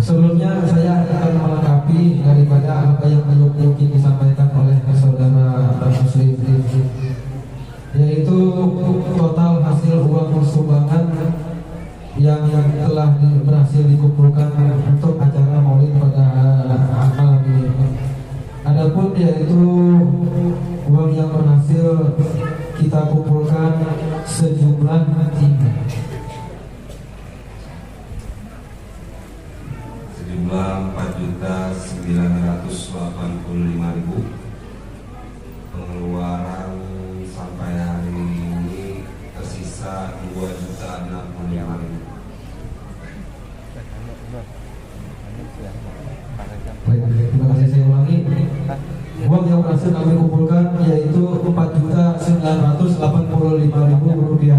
Sebelumnya saya akan melengkapi daripada apa yang mungkin disampaikan oleh saudara Muslim, yaitu total hasil uang sumbangan yang telah berhasil dikumpulkan untuk acara Maulid pada malam ini. Adapun yaitu uang yang berhasil kita kumpulkan sejumlah 4.985.000. Pengeluaran sampai hari ini tersisa 2.065.000. Terima kasih, saya ulangi. Uang yang berhasil kami kumpulkan yaitu Rp4.985.000.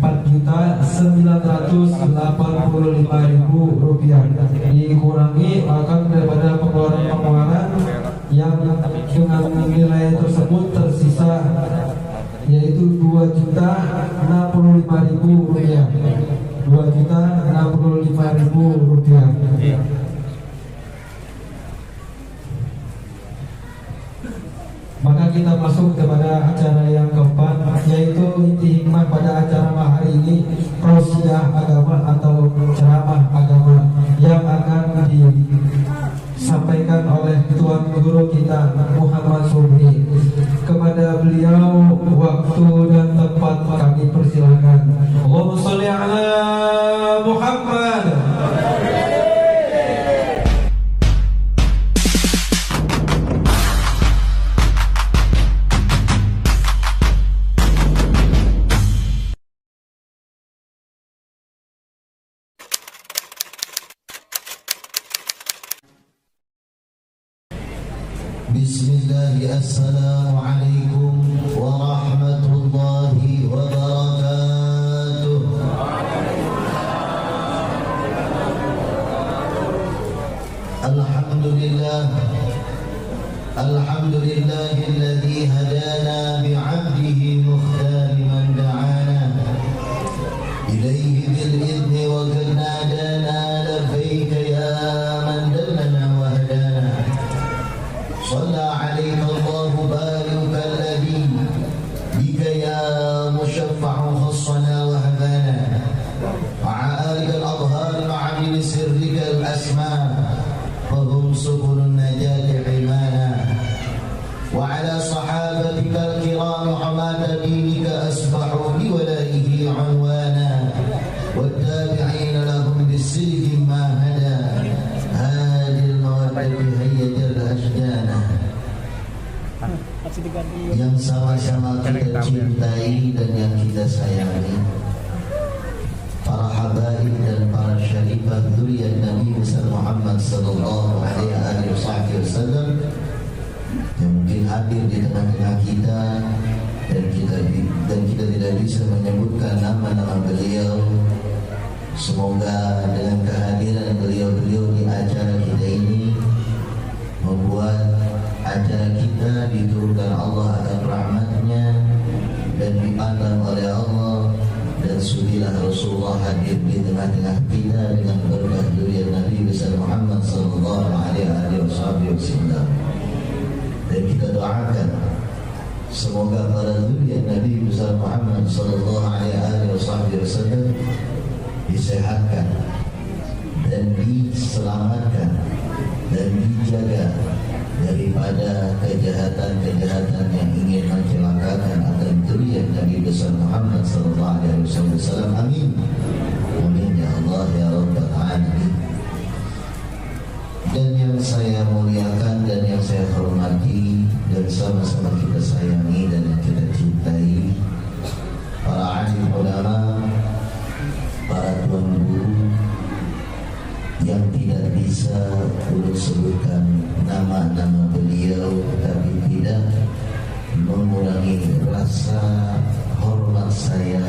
Rp4.985.000 dikurangi akan daripada pengeluaran yang dengan nilai tersebut tersisa yaitu Rp2.065.000. Rp2.065.000. Maka kita masuk kepada acara yang keempat, yaitu inti hikmah pada acara hari ini, tausiah agama atau ceramah agama yang akan disampaikan oleh Tuan Guru kita Muhammad Subri. Kepada beliau waktu dan tempat kami persilakan. Allahumma sholli ala Muhammad. Bismillah, assalamualaikum warahmatullahi wabarakatuh. Alhamdulillah, alhamdulillahilladzi hadana bi'abdihi mukhtar man da'ana ilaihi bil idni wa nadana labbaika ya man dallana wa hadana. صلى عليك الله بارك الذي بك يا مشفع خصنا وهبانا مع آلك الأظهار مع من سرك الأسماء فهم سبل النجاة عمانا وعلى صحابتك الكرام حماة دينك أسبحوا بولائه عنوانا والتابعين لهم بالسلك ما هدى هذه المودة هيج الأشجانا yang sama-sama kita cintai dan yang kita sayangi, para habaib dan para syarifah dzurriyyah Nabi besar Muhammad sallallahu alaihi wasallam yang mungkin hadir di tengah-tengah kita dan kita tidak bisa menyebutkan nama-nama beliau. Semoga dengan kehadiran beliau-beliau di acara kita ini membuat acara kita diturunkan Allah akan rahmatnya dan dipandang oleh Allah, dan sudilah Rasulullah hadir di tengah-tengah kita dengan berkah dzurriyyah Nabi besar Muhammad sallallahu alaihi wasallam. Dan kita doakan semoga para dzurriyyah Nabi besar Muhammad sallallahu alaihi wasallam disehatkan dan diselamatkan dan dijaga daripada kejahatan-kejahatan yang ingin mencelakakan akan dzurriyyah Nabi besar Muhammad sallallahu alaihi wasallam. Amin. Amin ya Allah ya rabbal alamin. Dan yang saya muliakan dan yang saya hormati dan sama-sama kita sayangi dan yang kita cintai, para alim ulama, para tuan guru yang tidak bisa ulun sebutkan nama-nama beliau, tapi tidak mengurangi rasa hormat saya,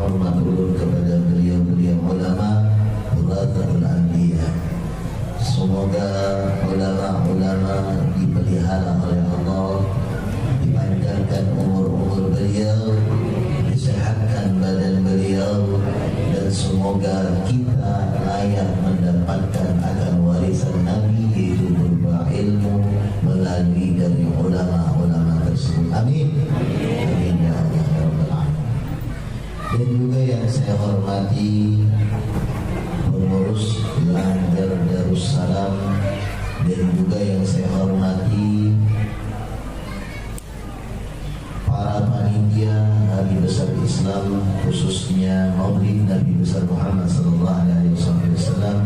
hormat ulun kepada beliau-beliau ulama Ulatul Anbiya. Semoga ulama-ulama dipelihara oleh Allah, dipanjangkan umur-umur beliau, disehatkan badan beliau, dan semoga kita layak mendapatkan hormati pengurus Langgar Darussalam dan juga yang saya hormati para panitia Hari Besar Islam, khususnya Maulid Nabi besar Muhammad sallallahu alaihi wasallam,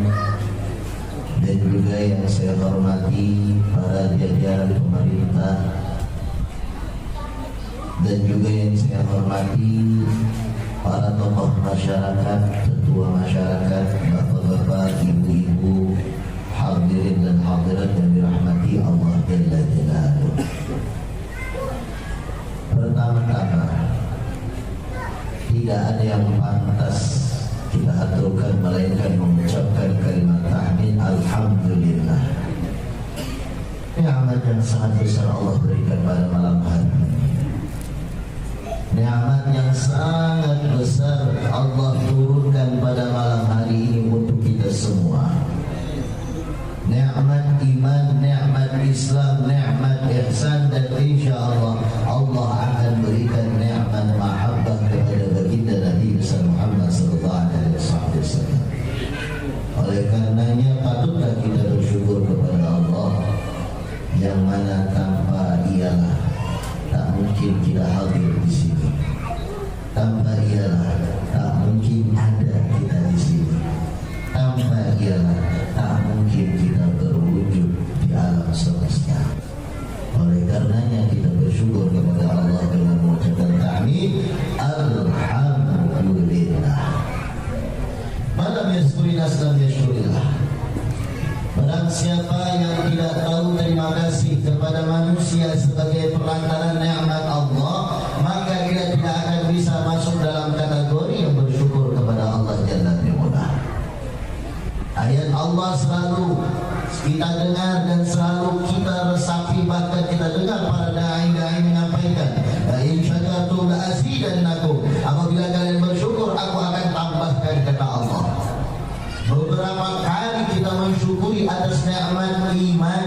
dan juga yang saya hormati para jajaran pemerintah, dan juga yang saya hormati para tokoh masyarakat, ketua masyarakat, bapak-bapak, ibu-ibu, hadirin dan hadirat yang dirahmati Allah Jalla Jalaluhu. Pertama-tama, tidak ada yang pantas kita aturkan melainkan mengucapkan kalimat tahmid alhamdulillah. Nikmat yang sangat besar Allah berikan pada malam hari. Nikmat yang sangat besar Allah turunkan pada malam hari ini untuk kita semua. Nikmat iman, nikmat Islam, nikmat ihsan, dan insyaallah Allah akan berikan nikmat mahabbah kepada baginda Nabi besar Muhammad sallallahu alaihi wasallam. Oleh karenanya patutlah kita bersyukur kepada Allah yang mana tanpa ialah tak mungkin kita hadir di sini. Tanpa ialah tak mungkin ada kita di sini. Tanpa ialah tak mungkin kita berwujud di alam semesta. Oleh karenanya kita bersyukur kepada Allah dengan mengucapkan tahmid alhamdulillah. Malam yaskurin aslam yaskurillah. Barang siapa yang tidak tahu terima kasih kepada manusia sebagai perantaran nikmat Allah, maka dia tidak akan bisa masuk dalam kategori yang bersyukur kepada Allah Jalla Jalaluhu. Ayat Allah selalu kita dengar dan selalu kita resapi, bahkan kita dengar para dai-dai menyampaikan, la in syakartum la azidannakum. Apabila kalian bersyukur, aku akan tambahkan, kata Allah. Beberapa kali kita mensyukuri atas nikmat iman,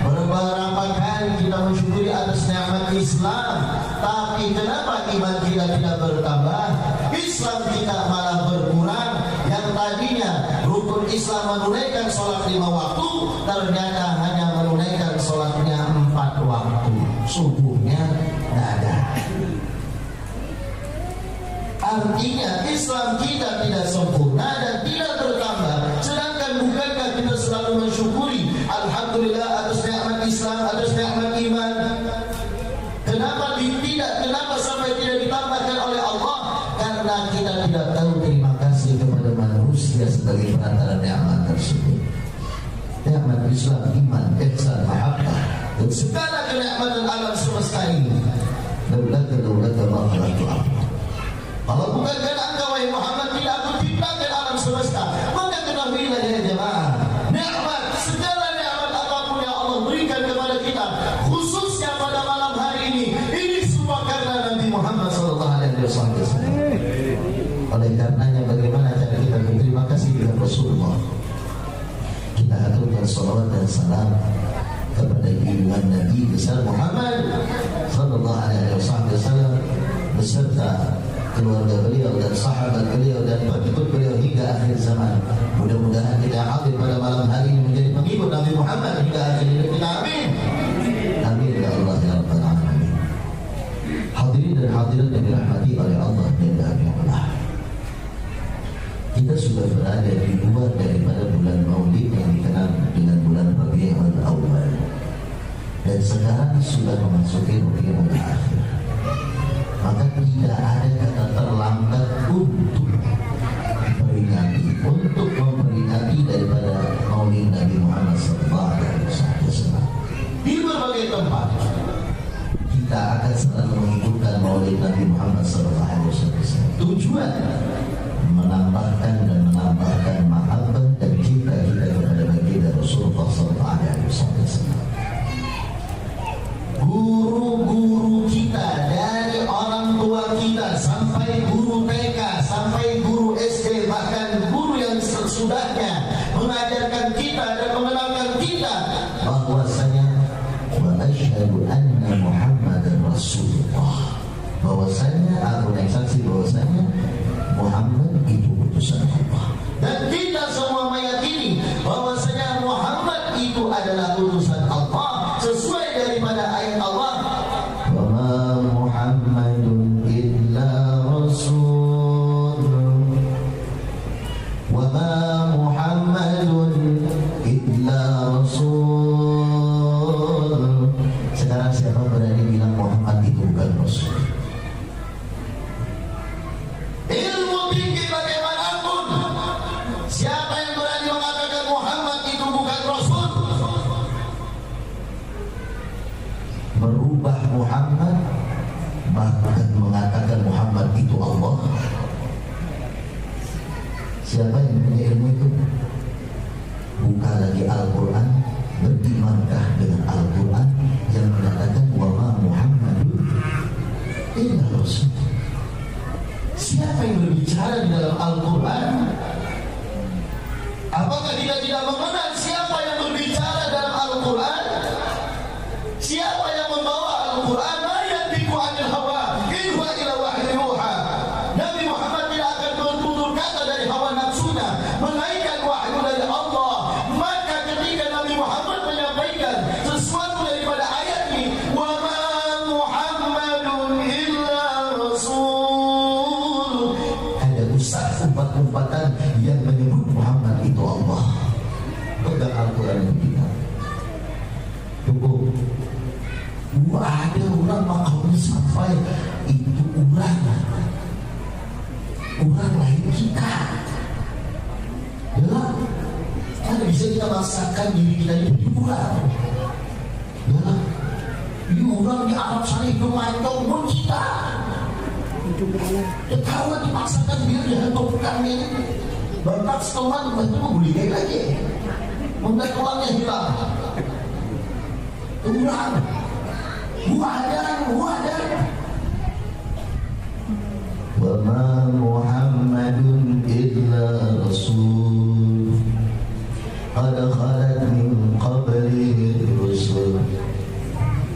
beberapa kali kita mensyukuri atas nikmat Islam, tapi kenapa iman kita tidak bertambah? Islam kita malah berkurang. Yang tadinya rukun Islam menunaikan sholat 5 waktu, ternyata hanya menunaikan sholatnya 4 waktu. Subuhnya tidak ada. Artinya Islam kita tidak sempurna dan tidak bertambah. Sedangkan bukankah kita selalu mensyukuri alhamdulillah atas nikmat Islam, atas nikmat iman? Kenapa tidak? Kenapa sampai tidak ditambahkan oleh Allah? Karena kita tidak tahu terima kasih kepada manusia sebagai perantara nikmat tersebut. Nikmat Islam, iman, ihsan, mahabbah, dan segala kenikmatan alam semesta ini. Daulaka maghfiratu Allah. Kalau bukan karena engkau wahai Muhammad tidak aku ciptakan alam semesta, maka ketahuilah ya jemaah, nikmat, segala nikmat apapun yang Allah berikan kepada kita, khususnya pada malam hari ini semua karena Nabi Muhammad sallallahu alaihi wasallam. Oleh karenanya bagaimana cara kita berterima kasih kepada Rasulullah? Kita aturkan salawat dan salam kepada junjungan Nabi besar Muhammad sallallahu alaihi wasallam beserta keluarga beliau dan sahabat beliau dan pengikut beliau hingga akhir zaman. Mudah-mudahan kita hadir pada malam hari ini menjadi pengikut Nabi Muhammad hingga akhir hidup kita. Amin. Amin ya Allah ya Rabbal Alamin. Hadirin dan hadirat yang dirahmati oleh Allah Jalla Jalaluhu. Kita sudah berada di luar daripada bulan Maulid yang dikenal dengan bulan Rabiul Awal, dan sekarang sudah memasuki Rabiul Akhir. Maka tidak ada kata terlambat untuk memperingati daripada Maulid Nabi Muhammad SAW. Di berbagai tempat kita akan selalu menghidupkan Maulid Nabi Muhammad SAW. Tujuan menambahkan mahabbah dan cinta kita kepada baginda Rasulullah SAW. Guru-guru kita, dari orang tua kita sampai guru TK, sampai guru SD, bahkan guru yang sesudahnya mengajarkan kita dan mengenalkan kita bahwasanya wa asyhadu anna Muhammadan Rasulullah, bahwasanya aku saksi bahwasanya Muhammad itu utusan Allah. Dan kita semua meyakini bahwasanya Muhammad itu adalah utusan Allah sesuai daripada ayat Allah. Wa ma Muhammadun illa rasul. Wa ma Muhammadun illa rasul. Sekarang siapa berani bilang Muhammad itu bukan rasul? Ilmu tinggi bagaimanapun, siapa yang berani mengatakan Muhammad itu bukan rasul? Merubah Muhammad, bahkan mengatakan Muhammad itu Allah. Siapa yang punya ilmu itu? Buka lagi Al-Quran, berimankah dengan Al-Quran yang mengatakan wa ma Muhammadun illa rasul? Siapa yang berbicara di dalam Al-Quran? Apakah kita tidak mengenal siapa yang berbicara dalam Al-Quran? Siapa yang membawa Al-Quran? Ma yantiqu 'anil hawa in huwa illa wahyun yuha. Nabi Muhammad tidak akan bertutur kata dari hawa nafsunya, melainkan wahyu dari Allah. Maka ketika Nabi Muhammad menyampaikan sesuatu daripada ayat ini, wa ma Muhammadun illa rasul, ada usah umpat-umpatan yang menyebut Muhammad itu Allah. Pegang Al-Quran kita. Cukup. Ada orang makamnya sampai itu orang lain kita. Ya, ada bisa kita masakan diri kita itu orang. Ya, ini orang di Arab Saudi bermancung pun kita. Ya, kalau dipaksakan biar dihentupkan ini, bapak setelah itu membuligai lagi. Mungkin uangnya hilang. Orang. Muhammad. Wa ma Muhammadun illa rasul qad khalat min qablihi rusul.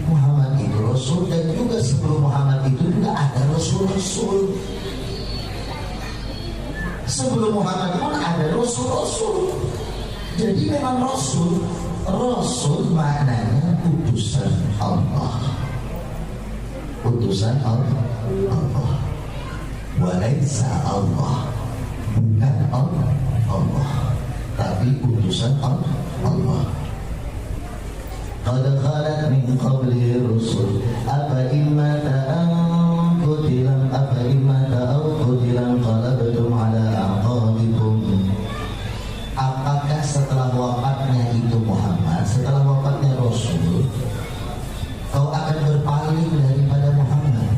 Muhammad itu rasul, dan juga sebelum Muhammad itu juga ada rasul-rasul. Sebelum Muhammad pun ada rasul-rasul. Jadi memang rasul maknanya utusan Allah. Utusan Allah. Walaisa Allah, bukan Allah, tapi utusan Allah. Qad khalat min qabli rusul afa imma ta'qutilan afa imma ta'qutilan qalabtum ala aqabikum. Apakah setelah wafatnya itu Muhammad, setelah wafatnya Rasul, kau akan berpaling daripada Muhammad?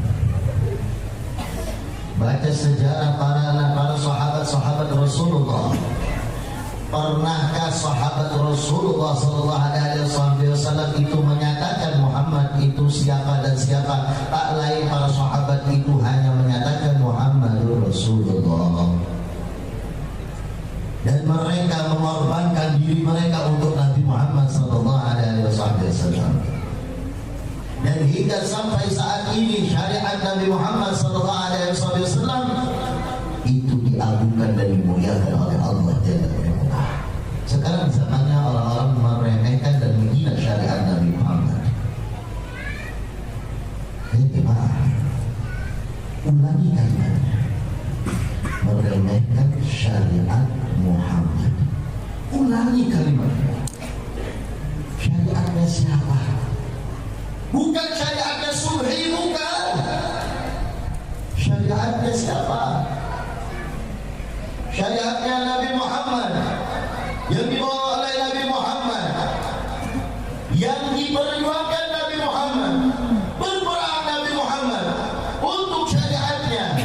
Baca sejarah para sahabat Rasulullah. Pernahkah sahabat Rasulullah Sallallahu Alaihi Wasallam itu menyatakan Muhammad itu siapa dan siapa? Tak lain para sahabat itu hanya menyatakan Muhammadur Rasulullah. Dan mereka mengorbankan diri mereka untuk Nabi Muhammad Sallallahu Alaihi Wasallam. Dan hingga sampai saat ini syariat Nabi Muhammad Sallallahu Alaihi Wasallam itu diagungkan dan dimuliakan oleh Allah Jalla wa'ala. Sekarang zamannya orang-orang meremehkan dan menghina syariat Nabi Muhammad. Gimana? Ulangi kalimatnya. Meremehkan syariat Muhammad. Ulangi kalimatnya. Syariatnya siapa? Bukan syariatnya Subhi, bukan. Syariatnya siapa? Syariatnya Nabi Muhammad, yang dibawa oleh Nabi Muhammad, yang diperjuangkan Nabi Muhammad, berperang Nabi Muhammad untuk syariatnya.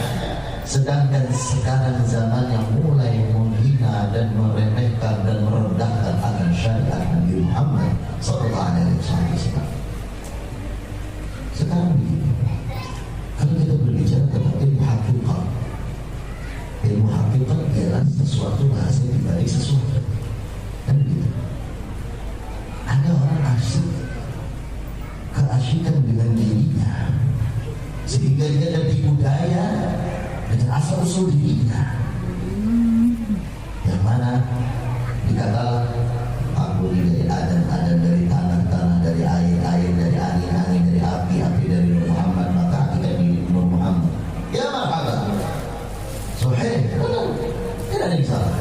Sedangkan sekarang zaman yang mulai menghina dan meremehkan dan merendahkan akan syariat Nabi Muhammad Sallallahu Alaihi Wasallam. Sekarang begini, kalau kita berbicara tentang ilmu hakikat ialah sesuatu bahasa di balik sesuatu. Dan begitu. Ada orang asyik, keasyikan dengan dirinya, sehingga dia tertipu daya dengan asal usul dirinya. bagaimana? Dikatakan aku dari Adam dari tanah dari air dari angin dari api dari Nur Muhammad, maka hakikat di Nur Muhammad. Ya marhaban. Sahih, benar. Tidak ada yang salah.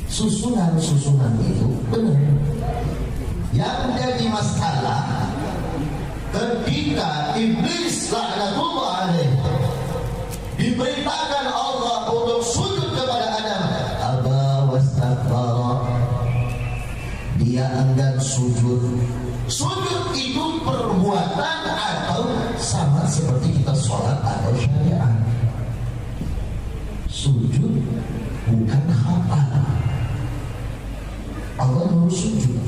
Susunan itu benar. Yang menjadi masalah ketika iblis laknatullah alaih diperintahkan Allah untuk sujud kepada Adam, aba wastakbara, dia enggan sujud. Sujud itu perbuatan atau sama seperti kita sholat atau syariat. Sujud bukan hafal. Allah mau sujud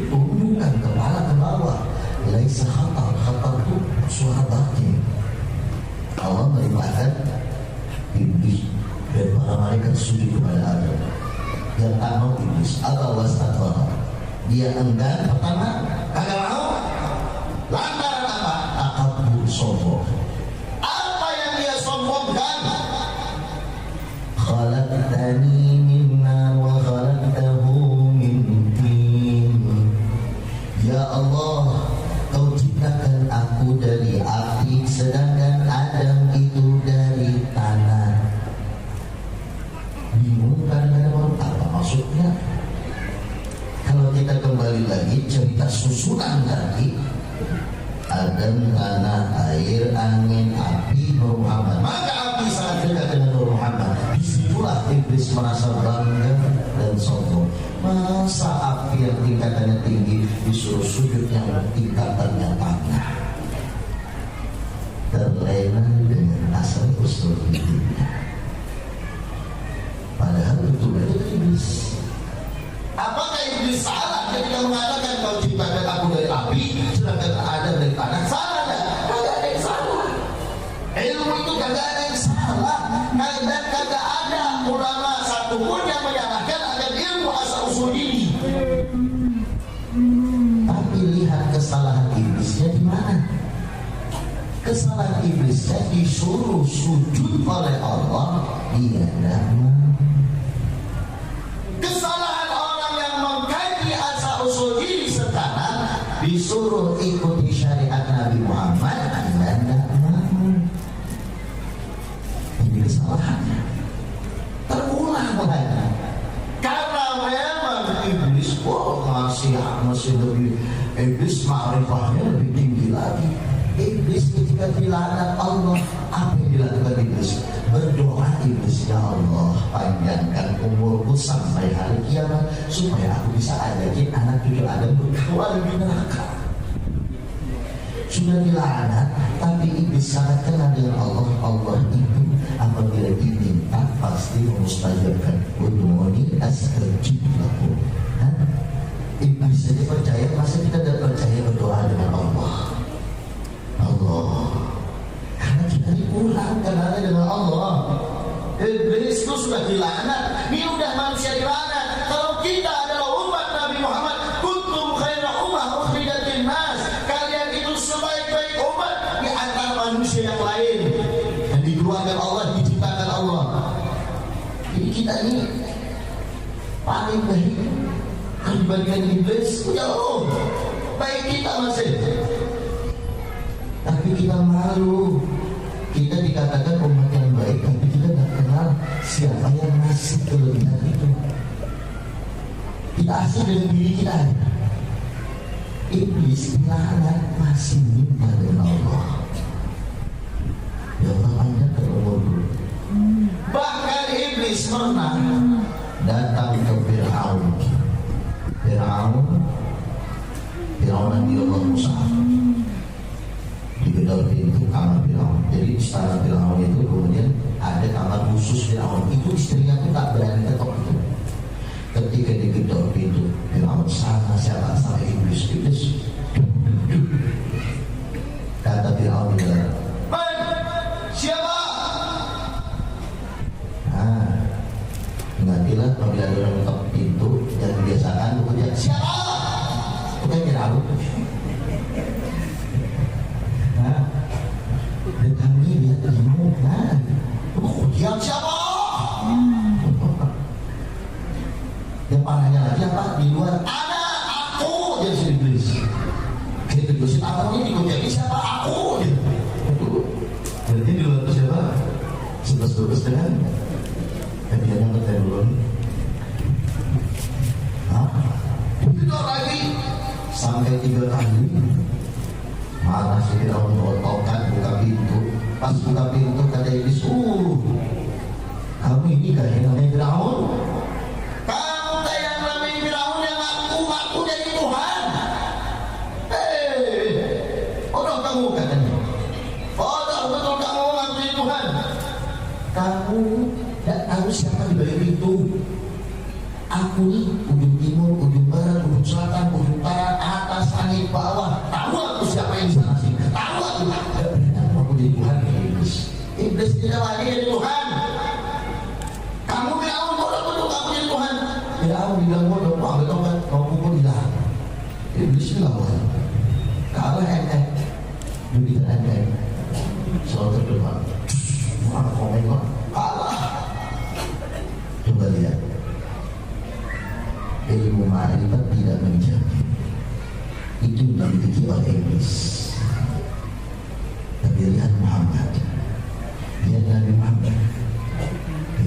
tundukkan kepala ke bawah. Laisa khatar itu suara batin. Allah merintahkan iblis dan para malaikat sujud kepada Adam. Yang tak mau iblis, aba wastakbara, dia enggan. Pertama, kagak mau. Lantaran apa? Takabur, sombong. Apa yang dia sombongkan? Khalaqtani min nar wa khalaqtahu min tin. Ya Allah, Kau ciptakan aku dari api, sedangkan Adam itu dari tanah. Bingung kadang-kadang orang, apa maksudnya? Kalau kita kembali lagi cerita susunan tadi, Adam, tanah, air, angin, api, Nur Muhammad. Maka api sangat dekat dengan Nur Muhammad. Disitulah iblis merasa bangga dan sombong. Masa api yang tingkatannya tinggi disuruh sujud yang tingkatannya tanah? Terlena dengan asal usul hidupnya. Padahal itu iblis. Apakah iblis salah ketika mengatakan kau ciptakan aku dari api, sedangkan Adam dari tanah? Salah enggak? Kagak ada yang salah. Ilmu itu kagak ada yang salah. Dan kagak ada ulama satupun yang menyalahkan akan ilmu asal usul ini. Tapi lihat kesalahan iblisnya di mana? Kesalahan iblisnya disuruh sujud oleh Allah, dia tidak mau. Kesalahan orang yang mengkaji asal usul ini sekarang disuruh ikuti syariat Nabi Muhammad, Anda tidak mau. Ini kesalahannya. Terulang lagi. Karena memang iblis masih lebih, iblis ma'rifahnya lebih tinggi lagi. Iblis ketika dilaknat Allah, apa yang dilakukan iblis? Berdoa iblis, ya Allah, panjangkan umurku sampai hari kiamat supaya aku bisa ajakin anak cucu Adam berkeluar di neraka. Sudah dilaknat, tapi iblis sangat kenal dengan Allah. Allah itu apabila diminta pasti memustajabkan. Ud'uni astajib lakum. Iblis saja percaya, masa kita tidak percaya berdoa dengan Allah? Karena kita dikurang kenalnya dengan Allah. Iblis itu sudah dilaknat. Ini udah manusia dilaknat. Kalau kita adalah umat Nabi Muhammad, kuntum khaira ummah ukhrijat linnas, kalian itu sebaik-baik umat di antara manusia yang lain, dan dikeluarkan Allah, diciptakan Allah. Jadi kita ini paling baik dibandingkan iblis. Jauh baik kita masih. Tapi kita malu. Kita dikatakan umat yang baik, tapi kita tidak kenal siapa yang ngasih kelebihan itu. Kita asing dengan diri kita. Iblis dilaknat masih minta dengan Allah. Ya Allah, panjangkan umurku. Bahkan iblis pernah datang ke Fir'aun. Fir'aun Nabi Allah Musa. Digedor pintu kamar Fir'aun. Jadi istana Fir'aun itu kemudian ada kamar khusus Fir'aun. Itu istrinya tuh tak berani ketok itu. Ketika digedor pintu Fir'aun, sama siapa? Sama iblis. Kata Fir'aun, siapa? Ngertilah apabila ada orang ketok pintu dan dibiasakan kemudian siapa? Bukan Fir'aun. Dan kami lihat ilmu, yang siapa? si Firaun tokat buka pintu. Pas buka pintu kata iblis, kamu ini gak yang namanya Firaun? Kamu tak yang namanya Firaun yang ngaku jadi Tuhan. Bodoh kamu katanya. Bodoh betul kamu ngaku jadi Tuhan. Kamu tidak tahu siapa di balik itu. Aku nih ujung timur, ujung barat, ujung selatan, ujung utara, atas, langit, bawah. Tahu aku siapa yang di sana sih? Tahu aku. Tidak benar aku jadi Tuhan. Iblis tidak lagi jadi Tuhan. Kamu bilang bodoh betul kamu jadi Tuhan. Firaun bilang bodoh, betul kan? Kau pukul hilang. Iblis bilang bodoh. Kalah Jupiter selalu terdepan. Mana komen kok? Kalah. Coba lihat. Ilmu ma'rifat tidak menjamin. Itu dimiliki oleh iblis. Tapi lihat Muhammad. Lihat Nabi Muhammad.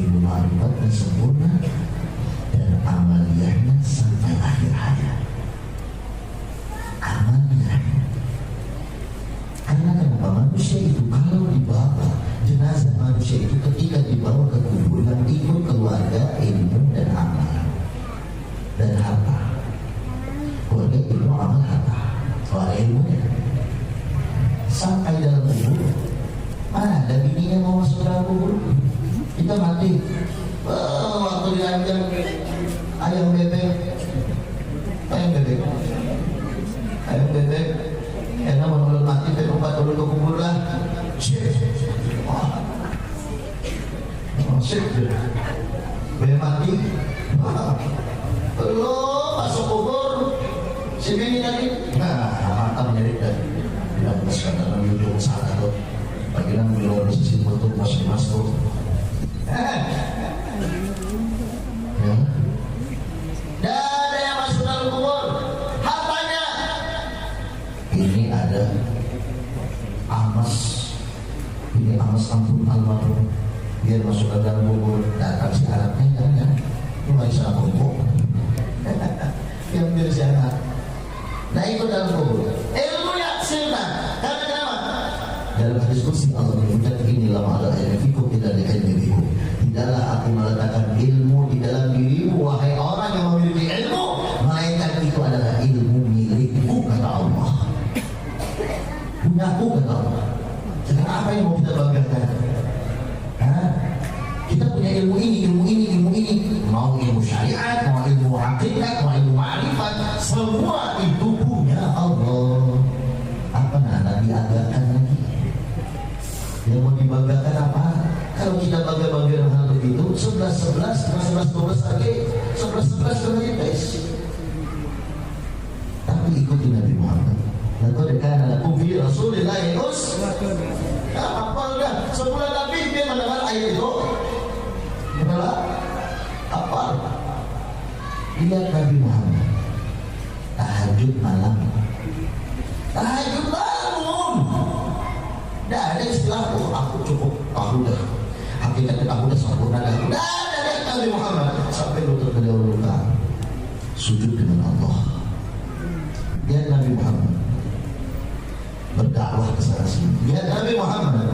Ilmu ma'rifatnya sempurna dan amaliyahnya sampai akhir hayat. Amaliyahnya. Karena kenapa manusia itu kalau dibawa jenazah manusia itu ketika dibawa ke kuburan ikut keluarga, ilmu dan amal dan harta. Keluarga, ilmu, amal, harta. Soal ilmunya sampai dalam kubur, mana ada bininya mau masuk dalam kubur? Kita mati. Waktu diranjang ayam bebek, enak menurut mati tempat dulu ke kubur lah. Sip, bebek mati. Belum masuk kubur si bini tadi. Mantap menjadi dan tidak besar dalam ujung sana tuh. Bagian belum posisi untuk masih masuk. Ya. Dan ada yang masuk dalam kubur. Hartanya. Ini ada Amas. Ini Amas ampun almarhum. Dia masuk ke dalam kubur. Datang si Arabnya kan? Itu nggak bisa kubur. Yang menjadi siapa? Nah itu dalam kubur. Ilmunya sirna. Karena kenapa? Dalam hadis qudsi Allah menyebutkan inilah ma'ala ilmikum tidak dikhairikum. Tidaklah aku meletakkan ilmu di dalam dirimu wahai orang yang memiliki ilmu, melainkan itu adalah ilmu milikku kata Allah. Punyaku kata Allah. Sekarang apa yang mau kita banggakan? Kita punya ilmu ini. Mau ilmu syariat, mau ilmu hakikat, mau ilmu ma'rifat, semua itu punya Allah. Apa nak diagakan lagi? Yang mau dibanggakan apa? Kalau kita bangga-bangga hal begitu, 11 lagi, 11 kembali tes. Tapi ikuti Nabi Muhammad. Laqad kana lakum fi Rasulillahi uswatun. Apa enggak? Sebulan lebih dia mendengar ayat itu. Itulah apa? Lihat Nabi Muhammad tahajud malam, tahajud bangun. Tidak ada istilah aku cukup tahu dah hakikatnya, aku dah sempurna dah. Tidak ada Nabi Muhammad sampai lutut beliau luka sujud dengan Allah. Lihat Nabi Muhammad berdakwah ke sana sini. Lihat Nabi Muhammad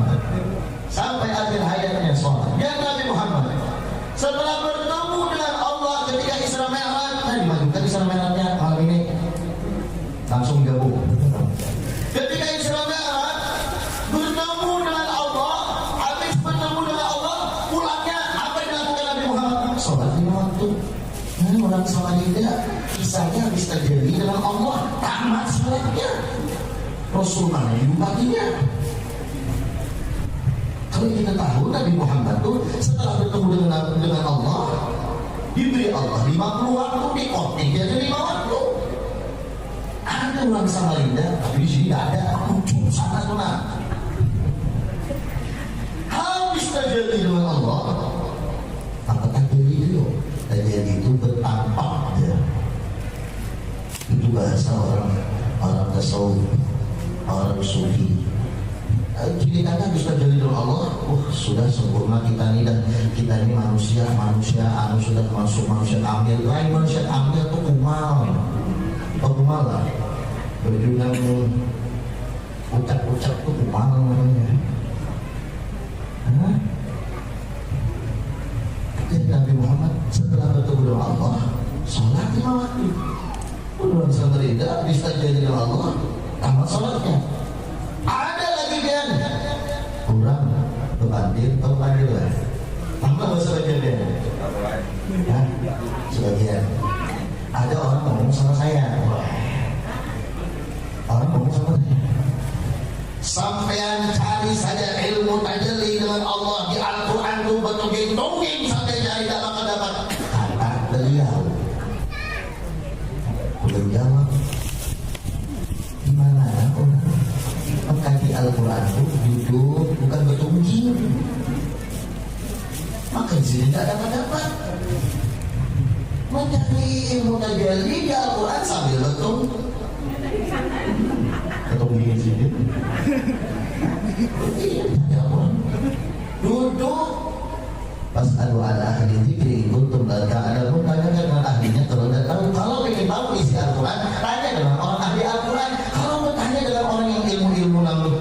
sampai akhir hayatnya sholat. Lihat Nabi Muhammad setelah bertemu dengan Allah ketika Isra Mi'raj, dimajukan Isra Mi'rajnya malam ini langsung gabung. Ketika Isra Mi'raj bertemu dengan Allah, habis bertemu dengan Allah, pulangnya apa yang dilakukan Nabi Muhammad? Sholat 5 waktu. Orang sholat itu kisahnya habis terjadi dengan Allah, tamat sholatnya. Rasulullah dibukatinya. Kalau kita tahu Nabi Muhammad itu setelah bertemu dengan Allah, diberi Allah 50 waktu di khotbah dia ada 5 waktu. Ada orang Samarinda, tapi di sini tidak ada. Ujung sana sana. Habis terjadi dengan Allah, apa terjadi itu? Terjadi itu bertampak ya. Itu bahasa orang tasawuf, orang sufi. Ceritanya bisa jadi dengan Allah. Sudah sempurna kita ini, dan kita ini manusia anu sudah masuk manusia ambil. Lain manusia ambil itu kumal lah. Berjumlah ucap-ucap tuh kumal namanya. Jadi Nabi Muhammad setelah bertemu dengan Allah, sholat 5 waktu. Udah semeridha, bisa jadi dengan Allah, tamat sholatnya. Ada lagi kan? Kurang berbandir atau bandir lah. Tambah sebagian dia. Sebagian. Ada orang ngomong sama saya. Orang ngomong sama saya. Sampean cari saja ilmu tajalli dengan Allah di Al-Quran itu bertungging-tungging sampai cari dapat. Kata beliau. Beliau jawab, gimana orang mengkaji Al-Quran itu duduk bukan bertungging. Maka di sini tidak dapat. Mencari ilmu tajalli di Al-Quran sambil bertungging. Ketungging di sini. Duduk pas adu ala ahli dzikri kuntum la ta'lamun, tanyakan dengan ahlinya kalau tidak tahu. Kalau ingin tahu isi Al-Quran, tanya dengan orang ahli Al-Quran. Kalau bertanya dengan orang yang ilmu namun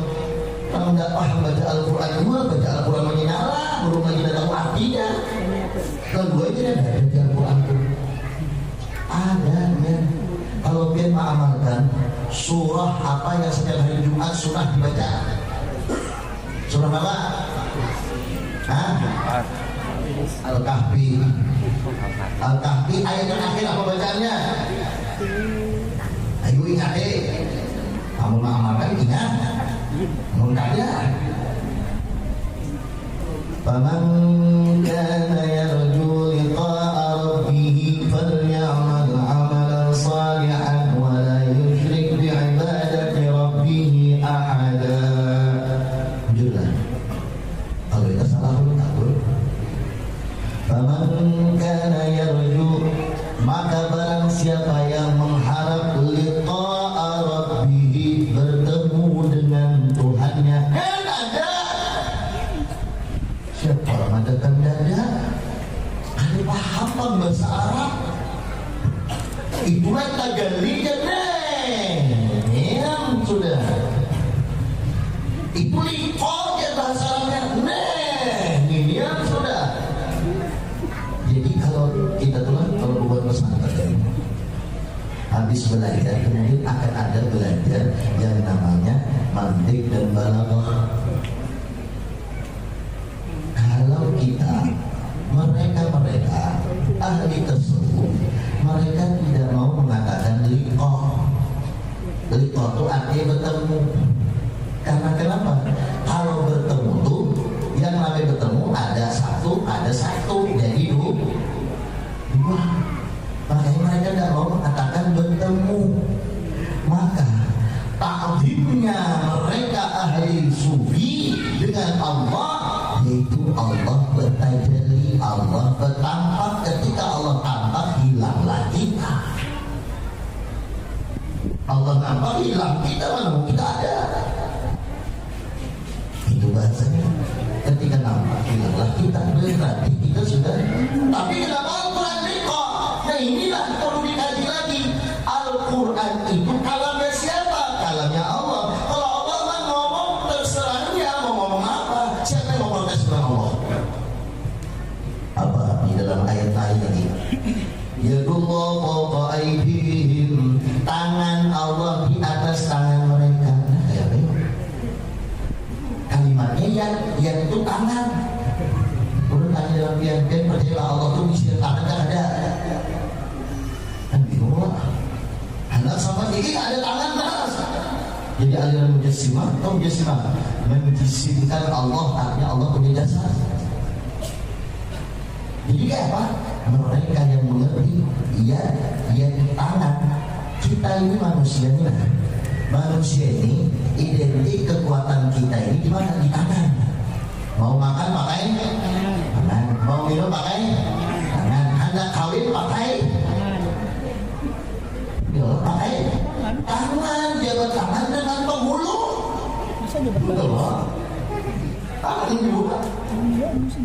kalau tidak paham baca Al-Quran, baca Al-Quran menyala, belum lagi tidak tahu artinya. Kedua-duanya tidak ada di Al-Quran itu. Ada ya. Kalau dia mengamalkan surah apa yang setiap hari Jumat sunnah dibaca? Surah apa? Al-Kahfi. Al-Kahfi ayat terakhir apa bacaannya? Ayo ingat deh. Kamu mengamalkan ingat. Kamu ada. Faman kana yarju liqa'a rabbih falyamal 'amalan salihan wa la yusyrik bi'ibadati rabbih ahada. Jujurlah. Kalau kita salah takut. Faman kana yarju, maka barang siapa yang mengharap liqa'a rabbih, bertemu dengan Tuhannya. Kan ada. Siapa orang ada kan dada? Ada paham bahasa Arab? Itulah tajalli yang sudah. Itu liqa'nya bahasa Arabnya. Ini yang sudah. Jadi kalau kita tuh kalau buat pesantren habis belajar, kemudian akan ada belajar yang namanya mantik dan balaghah. Kalau kita mereka ahli tersebut, mereka tidak mau mengatakan liqah. Liqah itu artinya bertemu. Karena kenapa? Kalau bertemu tuh yang namanya bertemu ada satu, jadi dua. Makanya mereka tidak mau mengatakan bertemu. Maka ta'zimnya mereka ahli sufi dengan Allah, yaitu Allah bertajalli, Allah bertampak. Ketika Allah tampak, hilanglah kita. Allah nampak, hilang kita, mana kita ada. Itu bahasanya. Ketika nampak, hilanglah kita. Berarti kita sudah. Tapi kenapa Al-Quran liqah? Nah inilah perlu dikaji lagi. Al-Quran itu kalamnya siapa? Kalamnya Allah. Kalau Allah mah ngomong terserah dia mau ngomong apa. Siapa yang ngomong terserah Allah? Apa di dalam ayat lain ini? Yadullah fawqa aydihim, tangan Allah di atas tangan mereka. Kalimatnya yang itu tangan. Udah tanya dalam pian-pian, percayalah Allah itu isi tangan kan ada. Kan bingung lah. Anak sama ini ada tangan mas. Jadi aliran mujassimah atau mujassimah menjisimkan Allah, artinya Allah punya jasa. Jadi kayak apa? Mereka yang mengerti, ya tangan. Kita ini manusianya. Manusia ini identik kekuatan kita ini di mana? Di tangan. Mau makan pakai tangan, mau minum pakai tangan, hendak kawin pakai pakai tangan. Jabat tangan dengan penghulu. Tangan ini bukan.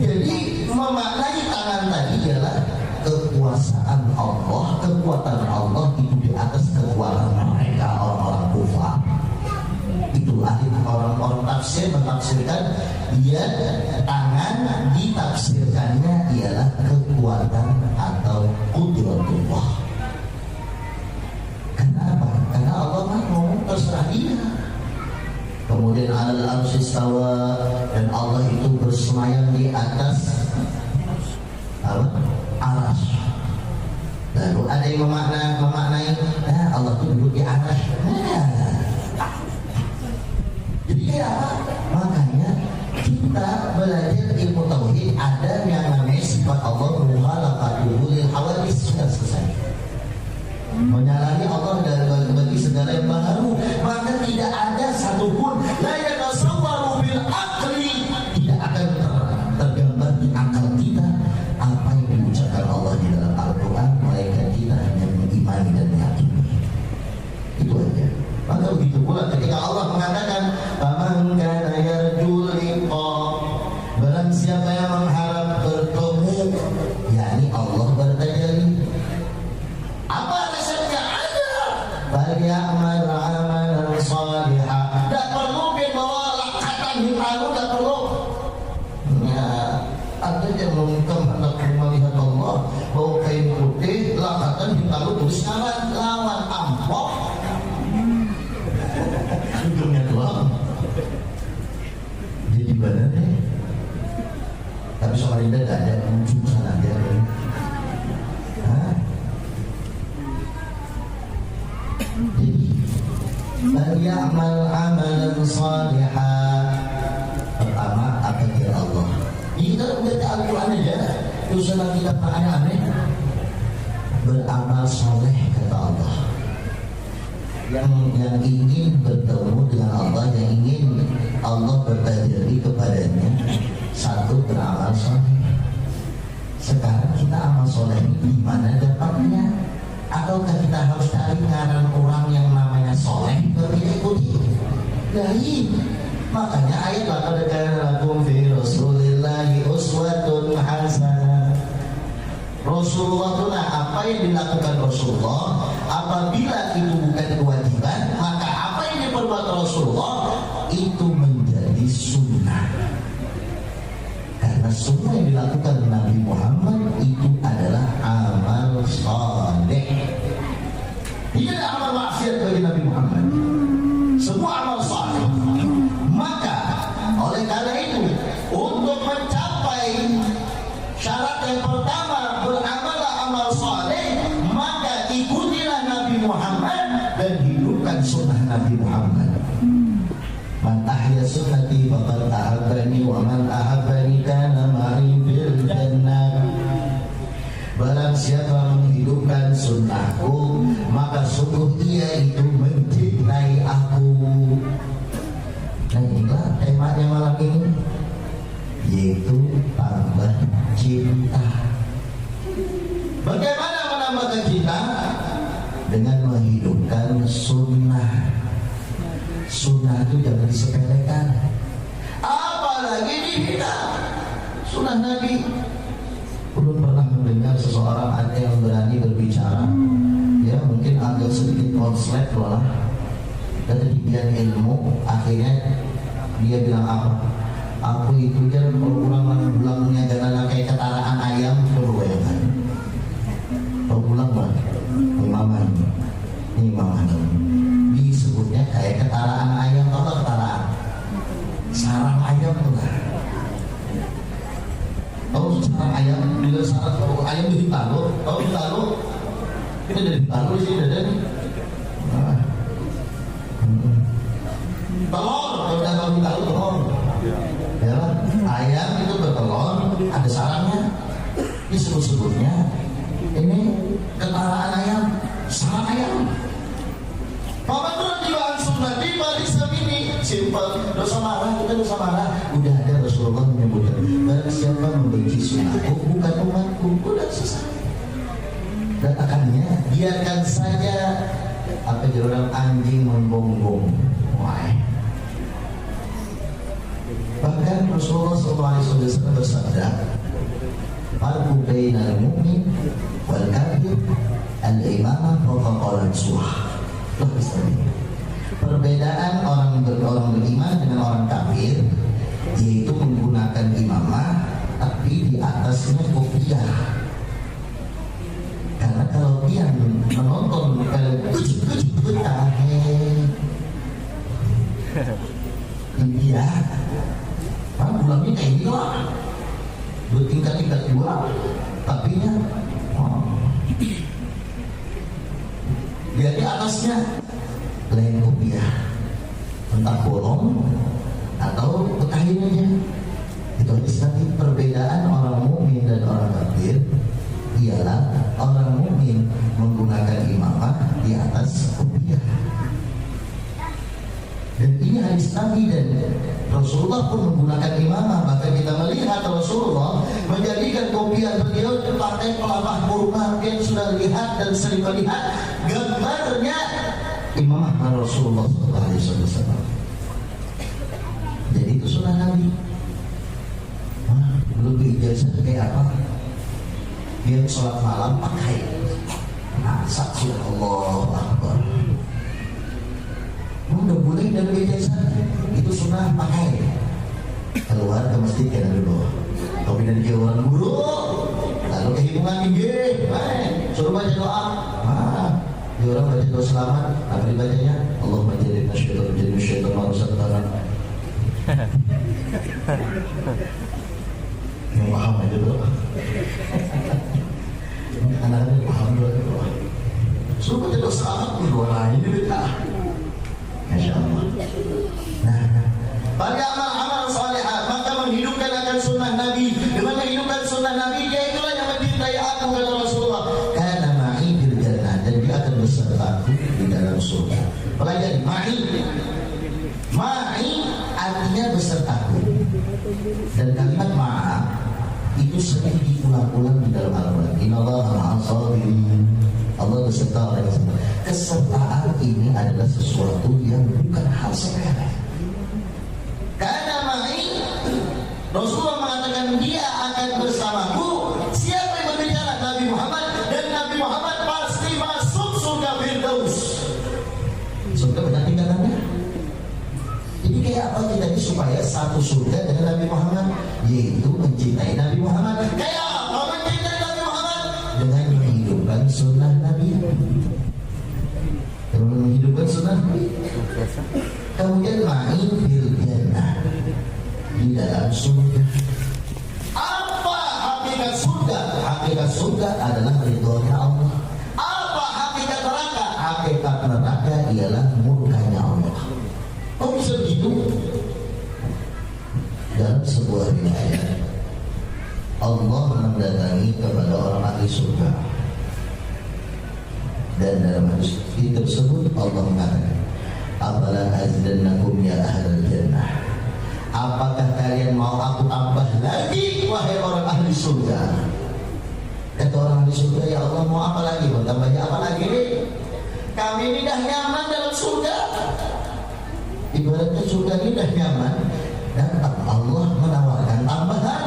Jadi memaknai tangan tadi adalah kekuasaan Allah, kekuatan Allah itu di atas kekuatan mereka orang-orang kufar. Itu ahli orang-orang tafsir mentafsirkan dia tangan, ditafsirkannya ialah kekuatan atau qudratullah. Kenapa? Karena Allah mah ngomong terserah dia. Kemudian alal arsy istawa, dan Allah itu bersemayam di atas apa? Arsy. Lalu ada yang memaknai Allah itu duduk di arsy. Jadi apa? Makanya kita belajar ilmu tauhid, ada yang namanya sifat Allah mukhalafatuhu lil hawadits, sudah selesai. Menyalahi Allah dan bagi segala yang baru, maka tidak ada satupun la yatasawwaru bil aqli, tidak akan tergambar di akal kita apa yang diucapkan Allah di dalam Al-Quran, melainkan kita hanya mengimani dan meyakini. Itu aja. Maka begitu pula ketika Allah mengatakan faman kana yarjul liqa, barang siapa yang mengharap bertemu, yakni Allah bertajalli. Apa resepnya? Ada. Falyamal amalan salihah. Tak perlu bawa lakatan hitam, tak perlu. Ya, ada yang mengungkap anak melihat Allah bawa kain putih, lakatan hitam, tulis lawan amplop. Ujungnya doang. Jadi benar deh. Tapi Samarinda tidak ada ujung sana dia. Ya'mal amalan salihah. Pertama, apa kira Allah? Kita baca Al-Quran aja, usaha kita aneh-aneh. Beramal soleh kata Allah. Yang ingin bertemu dengan Allah, yang ingin Allah bertajalli kepadanya, satu beramal soleh. Sekarang kita amal soleh di mana dapatnya? Ataukah kita harus cari ngaran orang yang namanya soleh baru kita ikuti? Lain. Makanya ayat laqad kana lakum fi rasulillahi uswatun hasanah. Rasulullah itu apa yang dilakukan Rasulullah, apabila itu bukan kewajiban, maka apa yang diperbuat Rasulullah itu menjadi sunnah. Karena sunnah yang dilakukan Nabi Muhammad itu adalah amal saleh. Tidak ada amal maksiat bagi Nabi Muhammad. Semua amal saleh. Maka oleh karena itu, untuk mencapai syarat yang pertama, beramallah amal saleh, maka ikutilah Nabi Muhammad dan hidupkan sunnah Nabi Muhammad. Man ahya sunnati faqad ahabbani wa man ahabbani kana ma'i fil jannah. Barang siapa menghidupkan sunnahku, maka sungguh ia itu mencintai aku. Nah inilah temanya malam ini, yaitu tambah cinta. Bagaimana menambahkan cinta? Dengan menghidupkan sunnah. Sunnah itu jangan disepelekan, apalagi dihina. Sunnah Nabi. Belum pernah mendengar seseorang ada yang berani berbicara, ya mungkin agak sedikit konslet lah, ketinggian ilmu, akhirnya dia bilang apa? Aku itu kan kalau pulang bilangnya jangan kayak ketaraan ayam, coba bayangkan. Kalau pulang bang, imaman, disebutnya kayak ketaraan ayam. Apa ketaraan? Sarang ayam tuh lah. Tahu sarang ayam, bila sarang ayam ditaruh, tahu ditaruh, kita dari ditaruh sih ada nih. Telur, kalau ditaruh telur. Ya, ayam itu bertelur, ada sarangnya. Disebut-sebutnya ini ketaraan ayam, sarang ayam. Pematuran jiwaan sunnah di balik ini simpel. Dosa marah, kita dosa marah. Udah ada Rasulullah menyebutkan, barang siapa membenci sunnahku bukan umatku, udah selesai. Dan akannya biarkan saja apa orang anjing memgonggong. Why? Bahkan Rasulullah SAW bersabda, "Farqu bainal mu'min wal kafir al-imamah wa qalan suah." Perbedaan orang beriman dengan orang kafir yaitu menggunakan imamah tapi di atasnya kopiah. Karena kalau dia menonton kucing India, pulangnya kayak gini lah, bertingkat-tingkat dua, tapi dia di atasnya lain kopiah, entah bolong atau pekain aja. Itu istilah perbedaan orang mukmin dan orang kafir ialah orang mukmin menggunakan imamah di atas kopiah. Dan ini hadis Nabi dan Rasulullah pun menggunakan imamah. Maka kita melihat Rasulullah menjadikan kopiah beliau dipakai pelapah kurma. Yang sudah lihat dan sering melihat gambarnya imamah Rasulullah SAW. Jadi itu sunnah Nabi. Belum ijazah kayak apa? Dia sholat malam pakai saksi Allah Akbar. Udah boleh dan ijazah itu sunnah pakai. Keluar ke masjid kan dulu. Tapi dari orang guru, lalu kehitungan tinggi, suruh baca doa. Dia orang baca doa selamat, apa dibacanya? Allahumma jadilna syaitan jadi syaitan marusak tangan. Yang paham aja doa. Anak-anak paham doa. Suruh baca doa selamat, doa lain ini beda. Masya Allah. Nah, pada amal-amal salihah maka menghidupkan akan sunnah Nabi. Dengan menghidupkan sunnah Nabi, dia itulah yang mencintai aku kata Rasulullah. Karena ma'i fil jannah, dan dia akan bersamaku di dalam surga. Pelajari ma'i artinya besertaku. Dan kalimat ma'a itu sering diulang-ulang di dalam Al-Quran. Innallaha ma'as sabirin. Allah beserta orang yang sabar. Kesertaan ini adalah sesuatu yang bukan hal sepele. Karena ma'i Rasulullah mengatakan dia akan bersamaku. Siapa yang berbicara? Nabi Muhammad. Dan Nabi Muhammad pasti masuk surga Firdaus. Surga banyak tingkatannya. Jadi kayak apa kita ini supaya satu surga dengan Nabi Muhammad, yaitu mencintai Nabi Muhammad. Kayak apa mencintai Nabi Muhammad? Dengan menghidupkan sunnah Nabi. Dengan menghidupkan sunnah Nabi. Kemudian ma'i fil jannah, di dalam surga. Apa hakikat surga? Hakikat surga adalah ridhonya Allah. Apa hakikat neraka? Hakikat neraka ialah murkanya Allah. Oh bisa begitu? Dalam sebuah riwayat Allah mendatangi kepada orang ahli surga, dan dalam hadis tersebut Allah mengatakan, "Afala azdannakum ya ahlal jannah?" Apakah kalian mau aku tambah lagi wahai orang ahli surga? Kata orang ahli surga, ya Allah mau apa lagi? Mau tambahnya apa lagi? Kami ini dah nyaman dalam surga. Ibaratnya surga ini dah nyaman, dan Allah menawarkan tambahan.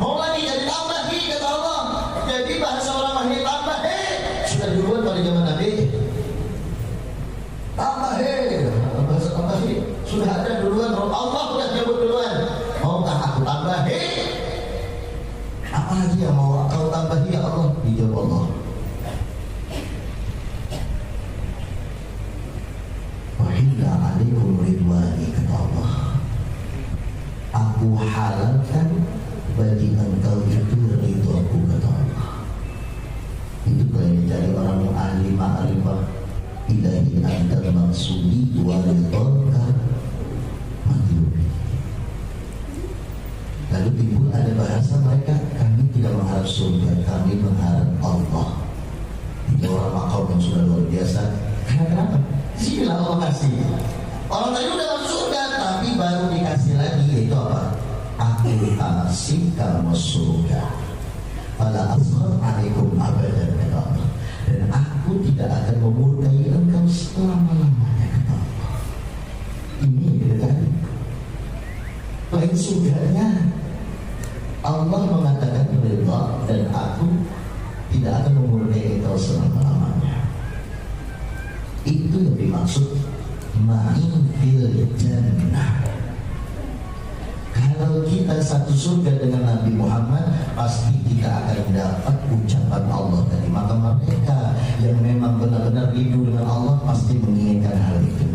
Mau lagi jadi tambahi kata Allah. Jadi bahasa orang ahli tambahi sudah duluan pada zaman Nabi. Tambahi, bahasa tambahi sudah ada duluan. Allah sudah nyebut duluan. Maukah aku tambahi? Apa lagi yang mau kau tambahi ya Allah? Dijawab Allah, wahilla alaikum ridwani, kata Allah, aku halalkan bagi engkau itu ridhoku, kata Allah. Itu kalau mencari orang yang ahli ma'rifah, ilahi antal maksudi wa ridhoka matlubi. Lalu timbul ada bahasa mereka, kami tidak mengharap surga, kami mengharap Allah. Itu orang makam yang sudah luar biasa. Kenapa? Sinilah Allah kasih. Orang tadi udah masuk surga, tapi baru dikasih lagi, yaitu apa? Aku kasih kamu surga. Fala asghar alaikum abadan, kata Allah. Dan aku tidak akan memurkai engkau selama-lamanya, kata Allah. Ini kan lain surganya. Allah mengatakan ridha, dan aku tidak akan memurkai engkau selama-lamanya. Itu yang dimaksud ma'in fil jannah. Kalau kita satu surga dengan Nabi Muhammad, pasti kita akan mendapat ucapan Allah tadi. Maka mereka yang memang benar-benar rindu dengan Allah pasti menginginkan hal itu.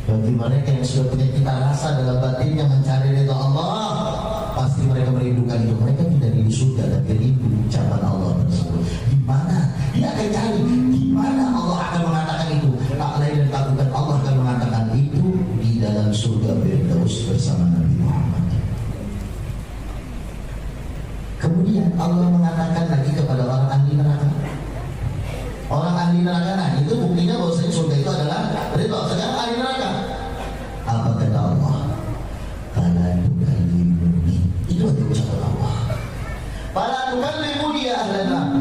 Bagi mereka yang sudah punya cita rasa dalam batinnya mencari ridha Allah, pasti mereka merindukan itu. Mereka tidak rindu surga, tapi rindu ucapan Allah tersebut. Di mana dia akan cari? Di mana Allah akan mengatakan itu? Tak lain dan tak bukan Allah akan mengatakan itu di dalam surga Firdaus bersama Nabi Muhammad. Kemudian Allah mengatakan lagi kepada orang ahli neraka. Orang ahli neraka, nah itu buktinya bahwasanya surga itu adalah ridha. Sekarang ahli neraka, apa kata Allah? Fala tukallimuni. Itu adalah ucapan Allah. Fala tukallimuni ya ahli neraka.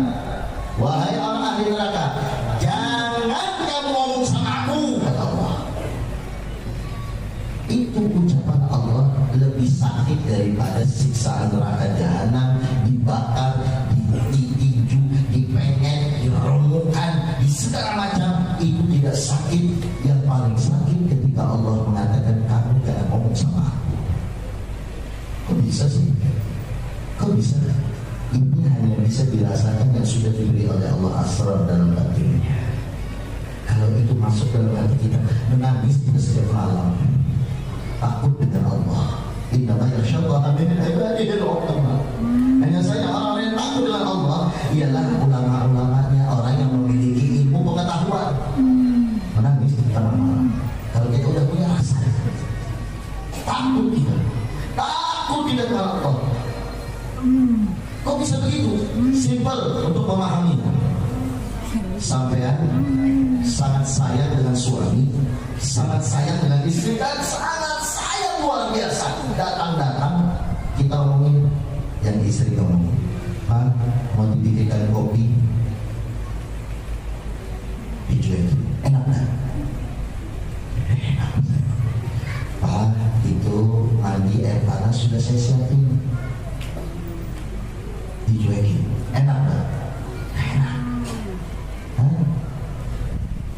Wahai orang ahli neraka, jangan kamu ngomong sama aku, kata Allah. Itu ucapan Allah lebih sakit daripada siksaan neraka jahanam, dibakar, ditinju, dipenyet, diremukkan, di segala macam. Itu tidak sakit. Yang paling sakit ketika Allah mengatakan kamu jangan ngomong sama aku. Kok bisa sih? Kok bisa? Ini hanya bisa dirasakan yang sudah diberi oleh Allah asrar dalam batinnya. Kalau itu masuk dalam hati kita, menangis kita setiap malam, takut dengan Allah. Innama yakhshallaha min ibadihi al-ulama. Hanya saja orang yang takut dengan Allah ialah ulama-ulamanya, orang yang memiliki ilmu pengetahuan. Menangis di tengah malam. Kalau kita udah punya rasa, takut tidak dengan Allah. Kok bisa begitu? Simpel untuk memahami. Sampean sangat sayang dengan suami, sangat sayang dengan istri, dan sangat sayang luar biasa. Datang-datang kita ngomongin, yang istri ngomong, Pak, mau dibikinkan kopi, dicuekin, enak kan? Enak. Pak, itu mandi air panas sudah saya siapin, dicuekin, enak kan? Enak.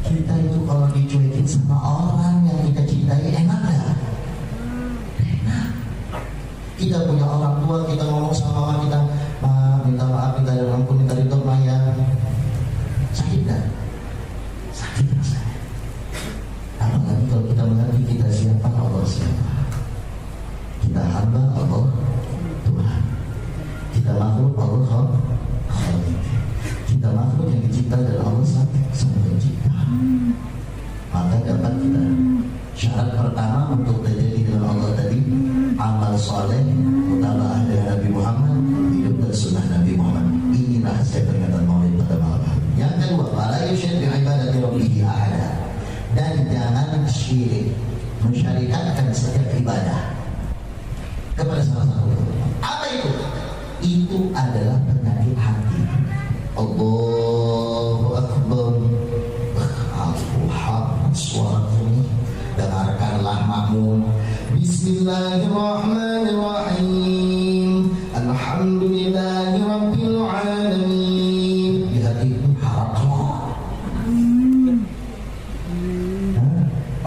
Kita itu kalau dicuekin sama orang yang kita cintai enak gak? Enak. Kita punya orang tua, kita ngomong sama mama kita, Ma, minta maaf, minta ampun, minta ridho, Ma ya. Sakit gak? Sakit rasanya. Apalagi kalau kita mengerti kita siapa, Allah siapa. Kita hamba Allah Tuhan. Kita makhluk Allah Khalik. Kita makhluk yang dicinta dari Allah Sang Pencipta. Maka dapat kita syarat pertama untuk terjadi dengan Allah tadi, amal soleh, mutaba'ah dengan Nabi Muhammad, hidup dan sunnah Nabi Muhammad. Ini rahasia peringatan Maulid pada malam. Yang kedua, fala yusyrik bi ibadati rabbih ahada. Dan jangan syirik, mensyarikatkan setiap ibadah kepada salah satu. Apa itu? Itu adalah penyakit hati. Allahu Akbar. Suara ini dengarkanlah makmum. Bismillahirrahmanirrahim. Alhamdulillahirabbil alamin. Di hati itu harap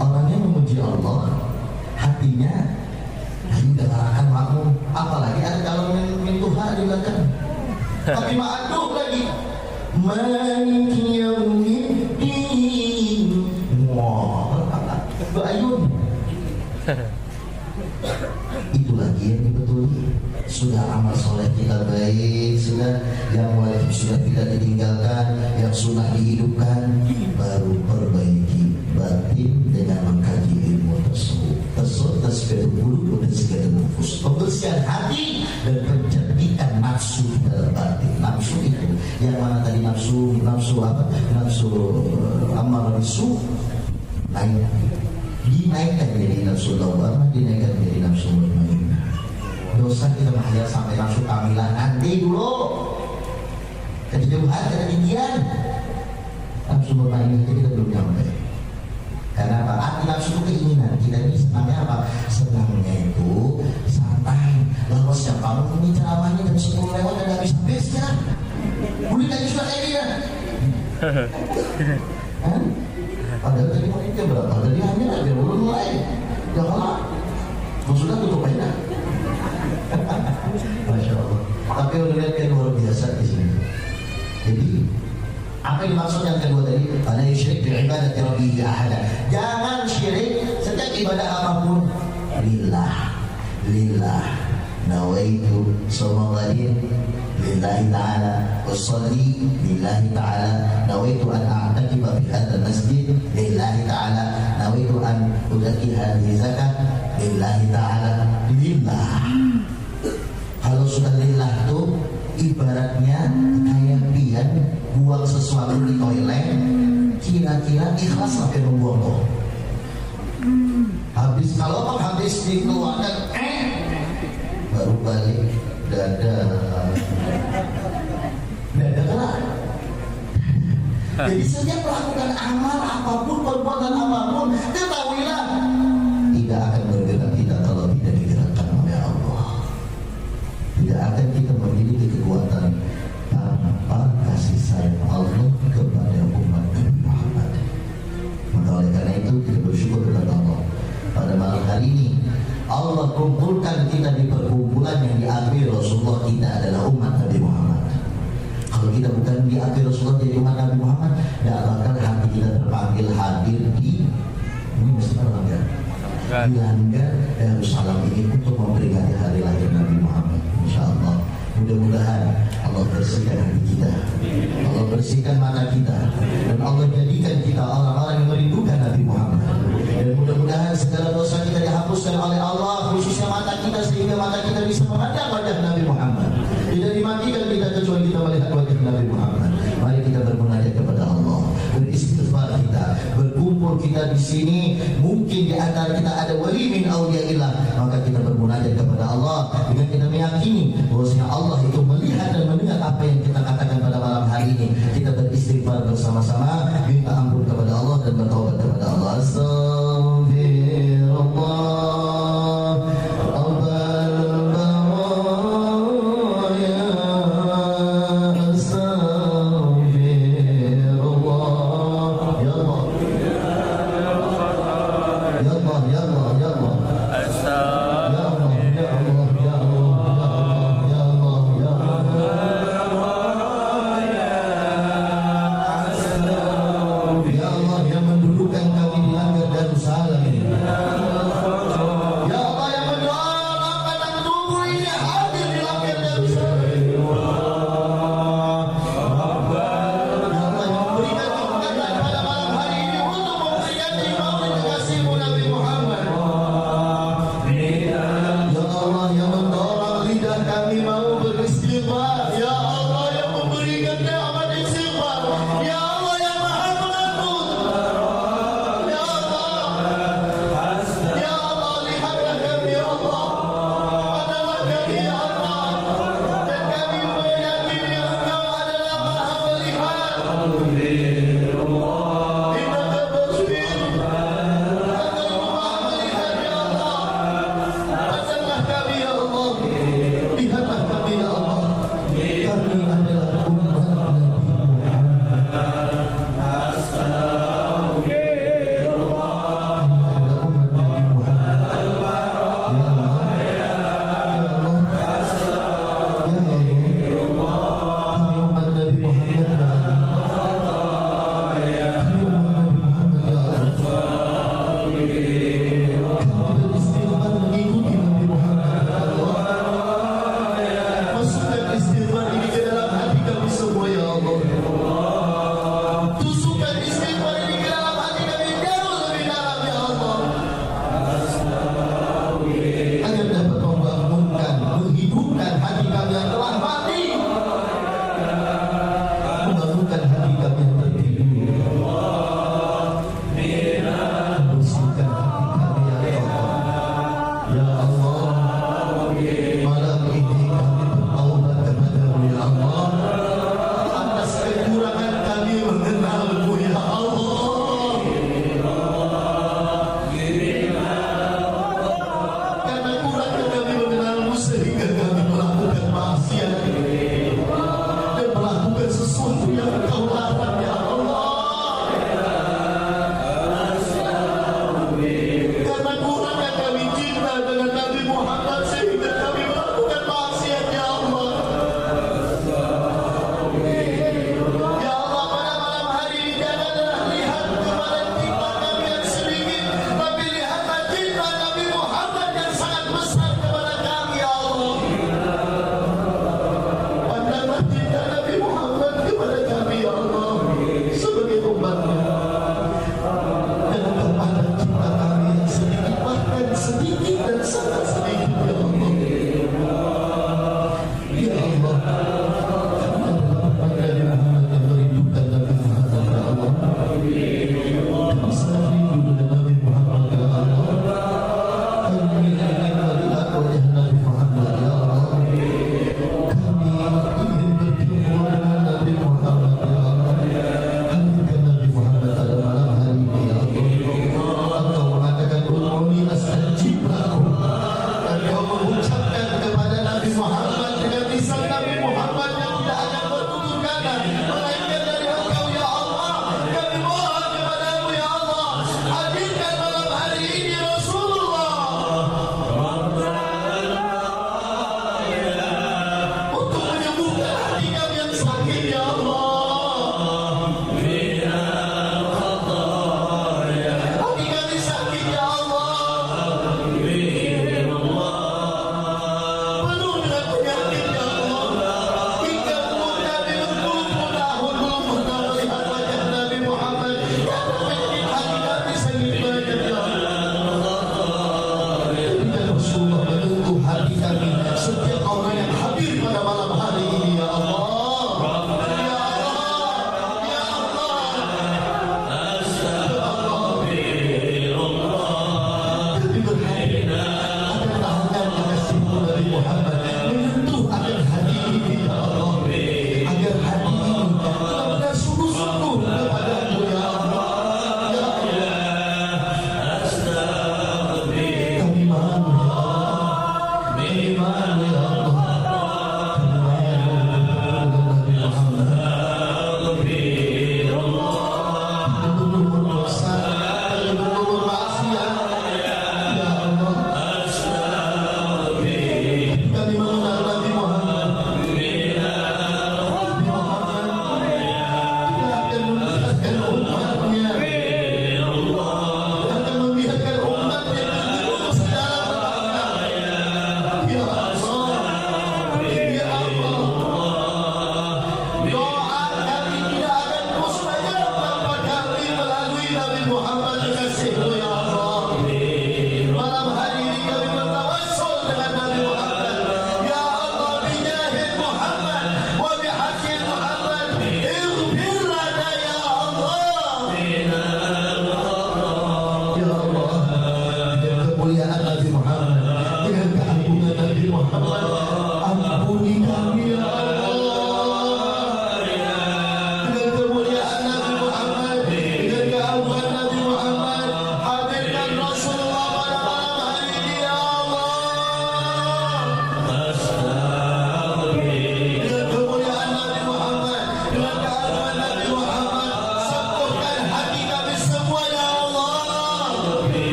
orangnya memuji Allah, hatinya hanya dengarkan makmum. Apalagi ada kalau mentuhan di belakang, tapi ma'aduh lagi. Maliki yaumiddin. Wah, berayun. Itu lagi yang dibetuli. Sudah amal soleh kita baik, sudah yang wajib sudah tidak ditinggalkan, yang sunnah dihidupkan, baru perbaiki batin dengan mengkaji ilmu tersebut. Tasbih bulu dan segala nafus, pembersihan hati dan pencerdikan nafsu dalam batin. Nafsu itu yang mana tadi nafsu apa? Nafsu amal bisu naik, dinaikkan jadi nafsu lawamah, dinaikkan jadi nafsu mutmainnah. Dosa kita mahal sampai nafsu kamilah nanti dulu. Kejenuhan ketinggian nafsu mutmainnah kita belum nyampe. Karena apa? Arti nafsu itu keinginan. Kita ini senangnya apa? Senangnya itu santai. Lalu setiap kamu ini ceramahnya jam 10 lewat dan habis-habis ya. Boleh tadi sudah kayak gini. Padahal tadi mau itu berapa? Tadi Maksudnya tutup pena. Masya Allah. Tapi udah yang luar biasa di sini. Jadi apa yang dimaksud yang kedua tadi? Ala yusyrik bi ibadati rabbih ahada. Jangan syirik setiap ibadah apapun lillah. Nawaitu sholawati lillahi ta'ala usolli lillahi ta'ala nawaitu an a'takifa fi hadzal masjid lillahi ta'ala nawaitu an uzakki hadhihi zakat lillahi ta'ala. Lillah. Kalau sudah lillah tuh ibaratnya kayak pian buang sesuatu di toilet, kira-kira ikhlas sampai membuang tuh. Habis dikeluarkan baru balik dada kelar. Jadi setiap melakukan amal apapun, perbuatan apapun, ketahuilah tidak akan bergerak kita kalau tidak digerakkan oleh Allah. Tidak akan kita memiliki kekuatan tanpa kasih sayang Allah kepada umat Nabi Muhammad. Maka oleh karena itu kita bersyukur kepada Allah. Pada malam hari ini Allah kumpulkan kita di perkumpulan yang diakui Rasulullah kita adalah umat Nabi Muhammad. Kalau kita bukan diakui Rasulullah jadi umat Nabi Muhammad, tidak bakal hati kita terpanggil hadir di ini mesti melanggar di Langgar Darussalam ini untuk memperingati hari lahir Nabi Muhammad. Insya Allah mudah-mudahan Allah bersihkan hati kita, Allah bersihkan mata kita, dan Allah jadikan kita orang-orang yang merindukan Nabi Muhammad. Dan mudah-mudahan segala dosa kita dihapuskan oleh Allah, khususnya mata kita, sehingga mata kita bisa memandang wajah Nabi Muhammad. Tidak dimatikan kita kecuali kita melihat wajah Nabi Muhammad. Mari kita bermunajat kepada Allah, beristighfar kita, berkumpul kita di sini. Mungkin di antara kita ada wali min auliyaillah, maka kita bermunajat kepada Allah dengan kita meyakini bahwasanya Allah itu melihat dan mendengar apa yang kita katakan pada malam hari ini. Kita beristighfar bersama-sama, minta ampun kepada Allah dan bertaubat kepada Allah. Astagfirullah.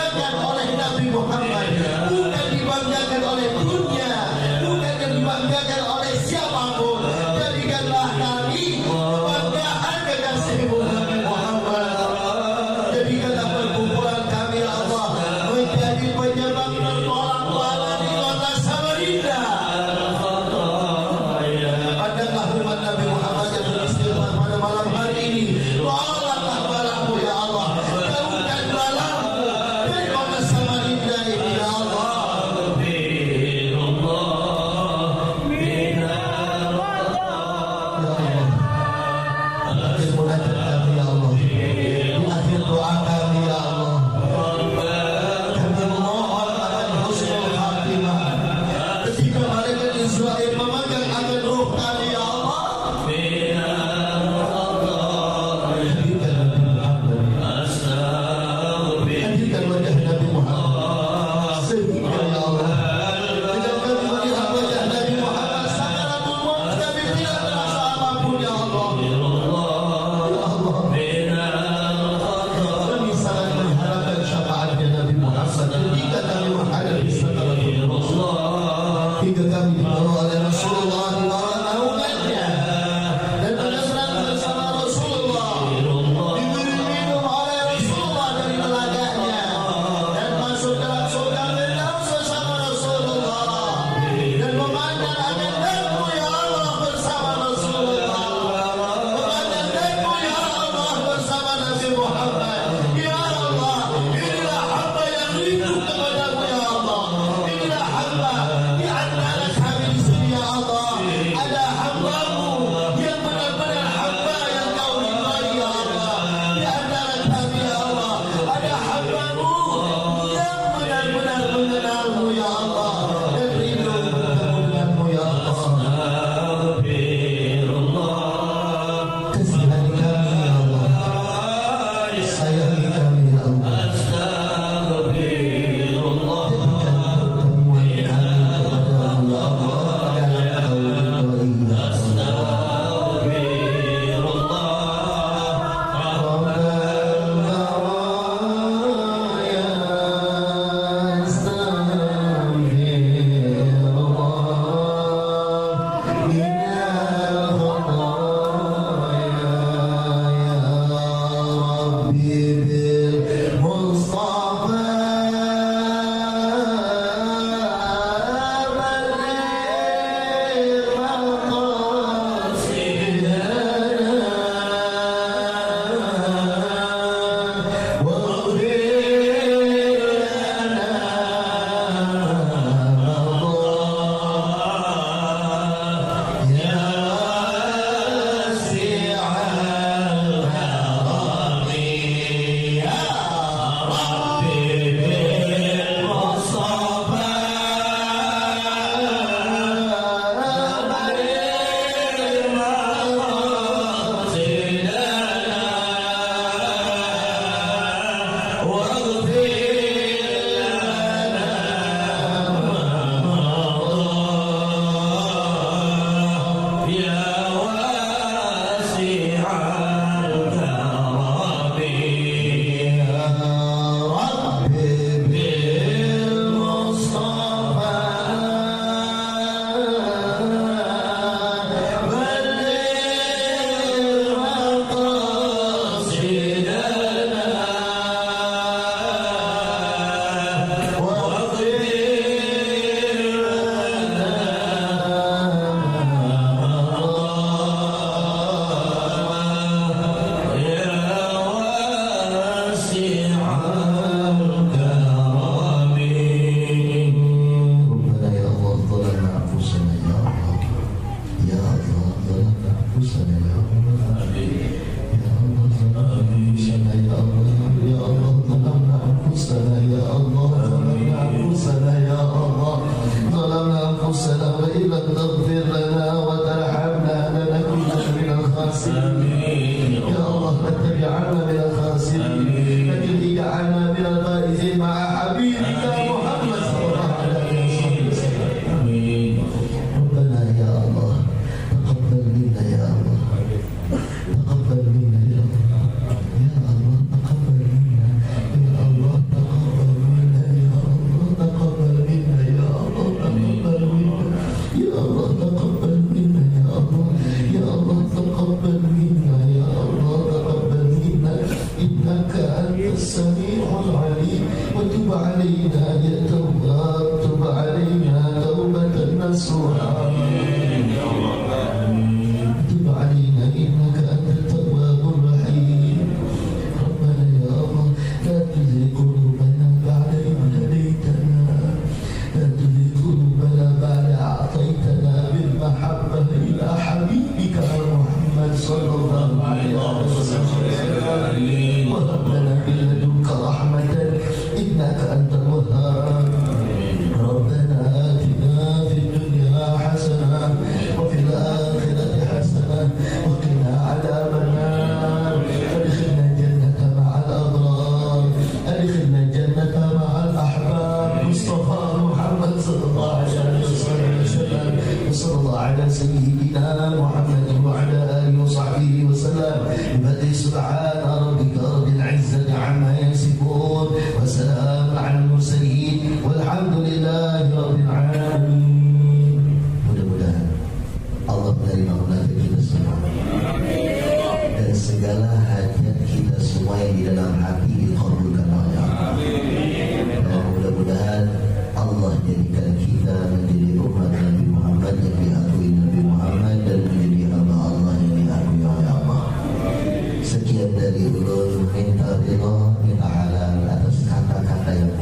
dibanggakan oleh Nabi Muhammad, bukan dibanggakan oleh dunia, bukan dibanggakan oleh siapapun. Jadikanlah kami kebanggaan kekasihmu Nabi Muhammad. Jadikanlah perkumpulan kami ya Allah menjadi penyebab tertolak bala di kota Samarinda. Pandanglah umat Nabi Muhammad yang beristighfar pada malam hari ini. Tolaklah balamu ya Allah, jauhkan balamu dari kota Samarinda ini ya Allah. Hingga kami dibawa oleh Rasulullah di bawah naungannya dan benar-benar bersama Rasulullah, diberi minum oleh Rasulullah dari telaganya dan masuk dalam surga Firdaus bersama Rasulullah dan memandang agendamu ya Allah bersama Rasulullah, memandang agendamu ya Allah bersama Nabi Muhammad. Ya Allah, inilah hamba yang rindu kepadamu ya Allah, inilah hamba di antara kami di sini ya Allah. Ada hambamu yang benar-benar hamba yang kau ridhai ya Allah. Di antara kami ya Allah ada hambamu yang benar-benar mengenalmu ya Allah dan rindu kemuliaanmu ya Allah. Kasihani kami ya Allah, sayangi kami ya Allah. علينا يا تواب تب علينا توبة نصوحا تب علينا إنك أنت التواب الرحيم ربنا يا الله لا تزغ قلوبنا بعد إذ هديتنا لا تزغ قلوبنا بعد أعطيتنا بالمحبة إلى حبيبك محمد صلى الله عليه وسلم وهب لنا من لدنك رحمة إنك أنت الوهاب ربنا آتنا في الدنيا حسنة وفي الآخرة حسنة وقنا عذاب النار أدخلنا الجنة مع الأبرار أدخلنا الجنة مع الأحباب مصطفى محمد صلى الله عليه وسلم وصلى الله على سيدنا محمد وعلى آله وصحبه وسلم بفضل سبحان ربك رب العزة عما يصفون وسلام على المرسلين والحمد لله رب العالمين. Mudah-mudahan Allah menerima munajat kita semua dan segala hajat kita semua yang di dalam hati dikabulkan oleh Allah. Dan mudah-mudahan Allah jadikan kita menjadi umat Nabi Muhammad yang diakui Nabi Muhammad dan menjadi hamba Allah yang diakui oleh Allah. Sekian dari ulun, minta ridha, minta halal atas kata-kata yang